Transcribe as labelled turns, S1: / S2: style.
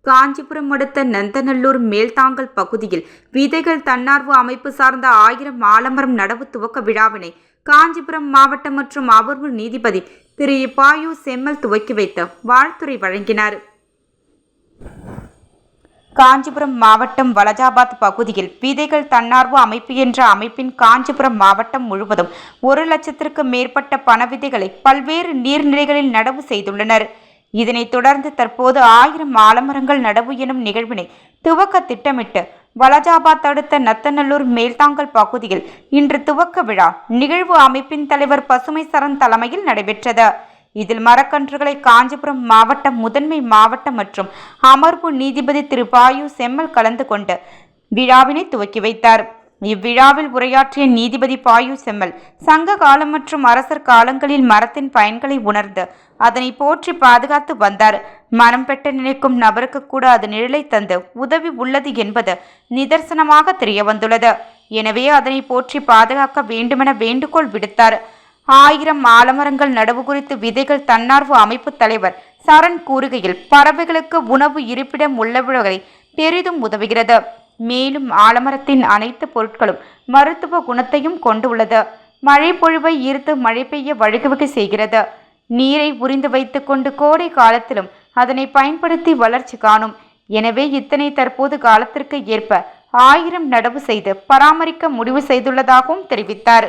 S1: காஞ்சிபுரம் அடுத்த நந்தநல்லூர் மேல்தாங்கல் பகுதியில் விதைகள் தன்னார்வ அமைப்பு சார்ந்த 1000 ஆலமரம் நடவு துவக்க விழாவினை காஞ்சிபுரம் மாவட்டம் மற்றும் அமர்வு நீதிபதி திரு பாயு செம்மல் துவக்கி வைத்து வாழ்த்துரை வழங்கினார். காஞ்சிபுரம் மாவட்டம் வலஜாபாத் பகுதியில் விதைகள் தன்னார்வ அமைப்பு என்ற அமைப்பின் காஞ்சிபுரம் மாவட்டம் முழுவதும் 1,00,000க்கு மேற்பட்ட பண விதைகளை பல்வேறு நீர்நிலைகளில் நடவு செய்துள்ளனர். இதனைத் தொடர்ந்து தற்போது 1000 ஆலமரங்கள் நடவு எனும் நிகழ்வினை துவக்க திட்டமிட்டு வலஜாபாத் அடுத்த நத்தநல்லூர் மேல்தாங்கல் பகுதியில் இன்று துவக்க விழா நிகழ்வு அமைப்பின் தலைவர் பசுமை சரண் தலைமையில் நடைபெற்றது. இதில் மரக்கன்றுகளை காஞ்சிபுரம் மாவட்ட முதன்மை மாவட்ட மற்றும் அமர்வு நீதிபதி திரு பாயு செம்மல் கலந்து கொண்டு விழாவினை துவக்கி வைத்தார். இவ்விழாவில் உரையாற்றிய நீதிபதி பாயு செம்மல் சங்க காலம் மற்றும் அரசர் காலங்களில் மரத்தின் பயன்களை உணர்ந்து அதனை போற்றி பாதுகாத்து வந்தார். மரம் பெற்ற நினைக்கும் நபருக்கு கூட அது நிழலை தந்து உதவி உள்ளது என்பது நிதர்சனமாக தெரிய வந்துள்ளது. எனவே அதனை போற்றி பாதுகாக்க வேண்டுமென வேண்டுகோள் விடுத்தார். 1000 ஆலமரங்கள் நடவு குறித்து விதைகள் தன்னார்வ அமைப்பு தலைவர் சரண் கூறுகையில், பறவைகளுக்கு உணவு இருப்பிடம் உள்ளவர்களை பெரிதும் உதவுகிறது. மேலும் ஆலமரத்தின் அனைத்து பொருட்களும் மருத்துவ குணத்தையும் கொண்டுள்ளது. மழை பொழிவை ஈர்த்து மழை பெய்ய வழிவகை செய்கிறது. நீரை உறிந்து வைத்துக் கொண்டு கோடை காலத்திலும் அதனை பயன்படுத்தி வளர்ச்சி காணும். எனவே இத்தனை தற்போது காலத்திற்கு ஏற்ப 1000 நடவு செய்து பராமரிக்க முடிவு செய்துள்ளதாகவும் தெரிவித்தார்.